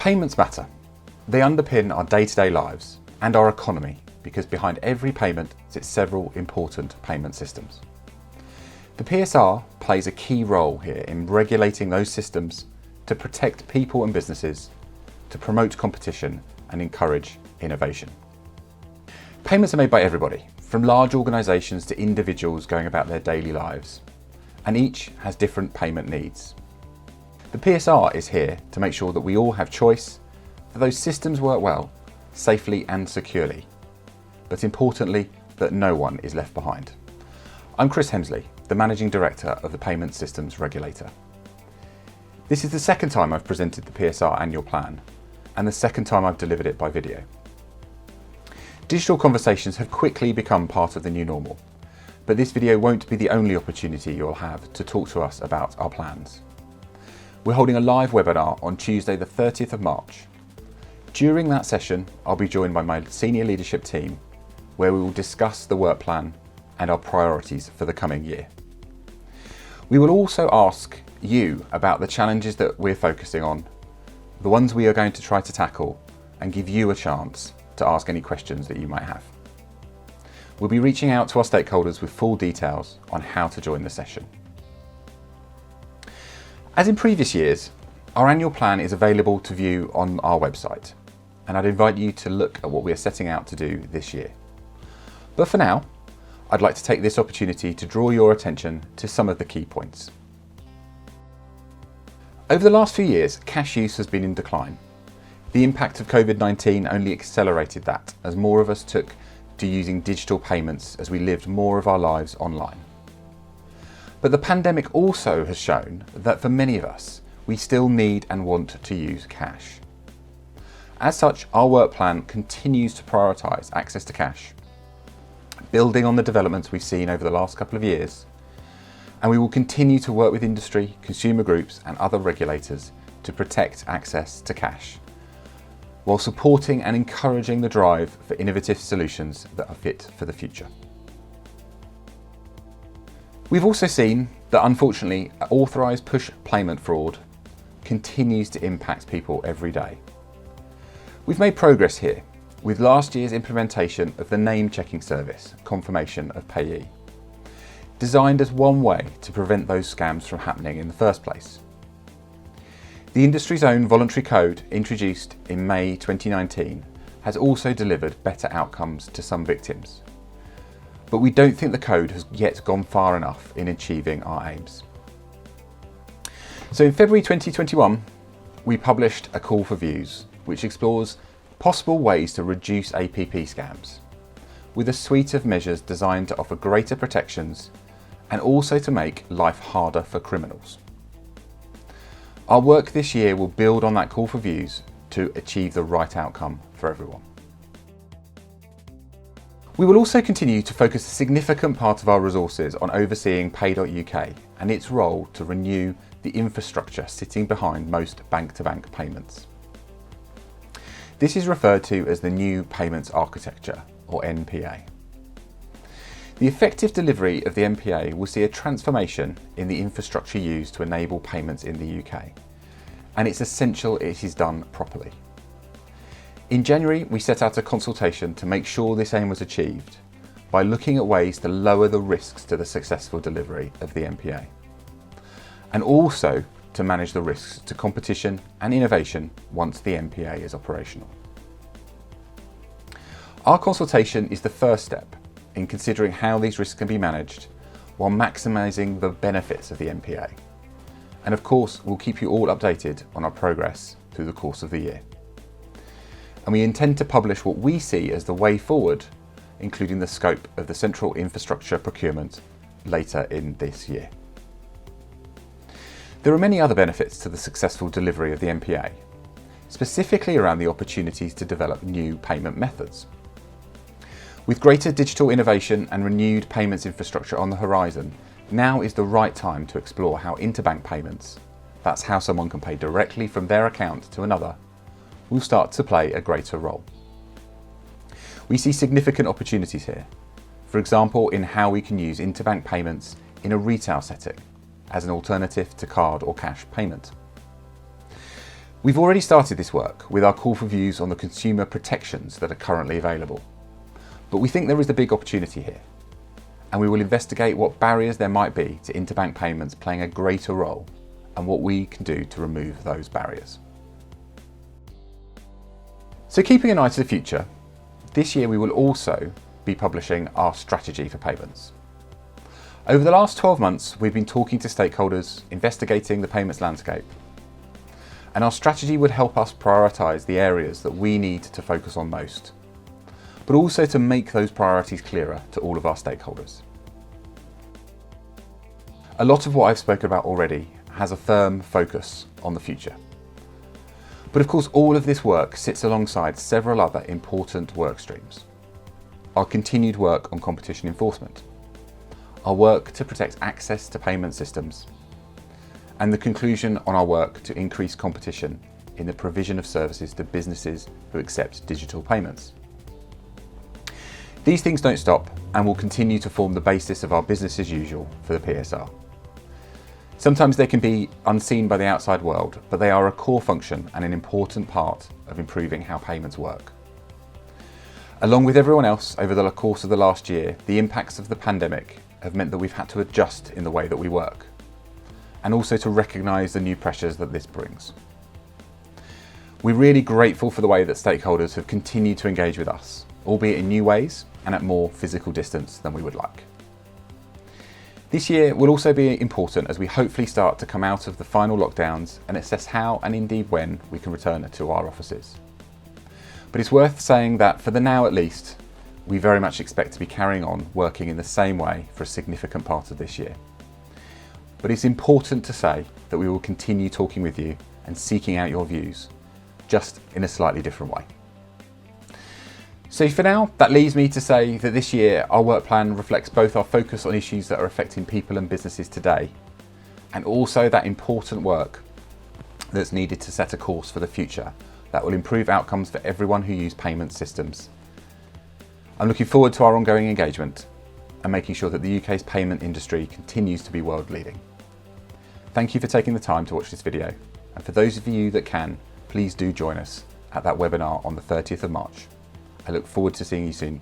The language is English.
Payments matter. They underpin our day-to-day lives and our economy because behind every payment sits several important payment systems. The PSR plays a key role here in regulating those systems to protect people and businesses, to promote competition and encourage innovation. Payments are made by everybody, from large organisations to individuals going about their daily lives, and each has different payment needs. The PSR is here to make sure that we all have choice, that those systems work well, safely and securely, but importantly, that no one is left behind. I'm Chris Hemsley, the Managing Director of the Payment Systems Regulator. This is the second time I've presented the PSR annual plan, and the second time I've delivered it by video. Digital conversations have quickly become part of the new normal, but this video won't be the only opportunity you'll have to talk to us about our plans. We're holding a live webinar on Tuesday the 30th of March. During that session, I'll be joined by my senior leadership team, where we will discuss the work plan and our priorities for the coming year. We will also ask you about the challenges that we're focusing on, the ones we are going to try to tackle, and give you a chance to ask any questions that you might have. We'll be reaching out to our stakeholders with full details on how to join the session. As in previous years, our annual plan is available to view on our website, and I'd invite you to look at what we are setting out to do this year. But for now, I'd like to take this opportunity to draw your attention to some of the key points. Over the last few years, cash use has been in decline. The impact of COVID-19 only accelerated that as more of us took to using digital payments as we lived more of our lives online. But the pandemic also has shown that for many of us, we still need and want to use cash. As such, our work plan continues to prioritise access to cash, building on the developments we've seen over the last couple of years, and we will continue to work with industry, consumer groups and other regulators to protect access to cash, while supporting and encouraging the drive for innovative solutions that are fit for the future. We've also seen that unfortunately, authorised push payment fraud continues to impact people every day. We've made progress here with last year's implementation of the name checking service, confirmation of Payee, designed as one way to prevent those scams from happening in the first place. The industry's own voluntary code, introduced in May 2019, has also delivered better outcomes to some victims. But we don't think the code has yet gone far enough in achieving our aims. So in February 2021, we published a call for views, which explores possible ways to reduce APP scams, with a suite of measures designed to offer greater protections and also to make life harder for criminals. Our work this year will build on that call for views to achieve the right outcome for everyone. We will also continue to focus a significant part of our resources on overseeing Payee.UK and its role to renew the infrastructure sitting behind most bank-to-bank payments. This is referred to as the New Payments Architecture, or NPA. The effective delivery of the NPA will see a transformation in the infrastructure used to enable payments in the UK, and it's essential it is done properly. In January, we set out a consultation to make sure this aim was achieved by looking at ways to lower the risks to the successful delivery of the NPA, and also to manage the risks to competition and innovation once the NPA is operational. Our consultation is the first step in considering how these risks can be managed while maximising the benefits of the NPA. And of course, we'll keep you all updated on our progress through the course of the year. And we intend to publish what we see as the way forward, including the scope of the central infrastructure procurement later in this year. There are many other benefits to the successful delivery of the NPA, specifically around the opportunities to develop new payment methods. With greater digital innovation and renewed payments infrastructure on the horizon, now is the right time to explore how interbank payments, that's how someone can pay directly from their account to another, will start to play a greater role. We see significant opportunities here, for example in how we can use interbank payments in a retail setting as an alternative to card or cash payment. We've already started this work with our call for views on the consumer protections that are currently available. But we think there is a big opportunity here, and we will investigate what barriers there might be to interbank payments playing a greater role and what we can do to remove those barriers. So keeping an eye to the future, this year we will also be publishing our strategy for payments. Over the last 12 months, we've been talking to stakeholders, investigating the payments landscape, and our strategy would help us prioritise the areas that we need to focus on most, but also to make those priorities clearer to all of our stakeholders. A lot of what I've spoken about already has a firm focus on the future. But of course, all of this work sits alongside several other important work streams. Our continued work on competition enforcement, our work to protect access to payment systems, and the conclusion on our work to increase competition in the provision of services to businesses who accept digital payments. These things don't stop and will continue to form the basis of our business as usual for the PSR. Sometimes they can be unseen by the outside world, but they are a core function and an important part of improving how payments work. Along with everyone else over the course of the last year, the impacts of the pandemic have meant that we've had to adjust in the way that we work, and also to recognise the new pressures that this brings. We're really grateful for the way that stakeholders have continued to engage with us, albeit in new ways and at more physical distance than we would like. This year will also be important as we hopefully start to come out of the final lockdowns and assess how and indeed when we can return to our offices. But it's worth saying that for the now at least, we very much expect to be carrying on working in the same way for a significant part of this year. But it's important to say that we will continue talking with you and seeking out your views, just in a slightly different way. So for now, that leaves me to say that this year our work plan reflects both our focus on issues that are affecting people and businesses today, and also that important work that's needed to set a course for the future that will improve outcomes for everyone who uses payment systems. I'm looking forward to our ongoing engagement and making sure that the UK's payment industry continues to be world leading. Thank you for taking the time to watch this video, and for those of you that can, please do join us at that webinar on the 30th of March. I look forward to seeing you soon.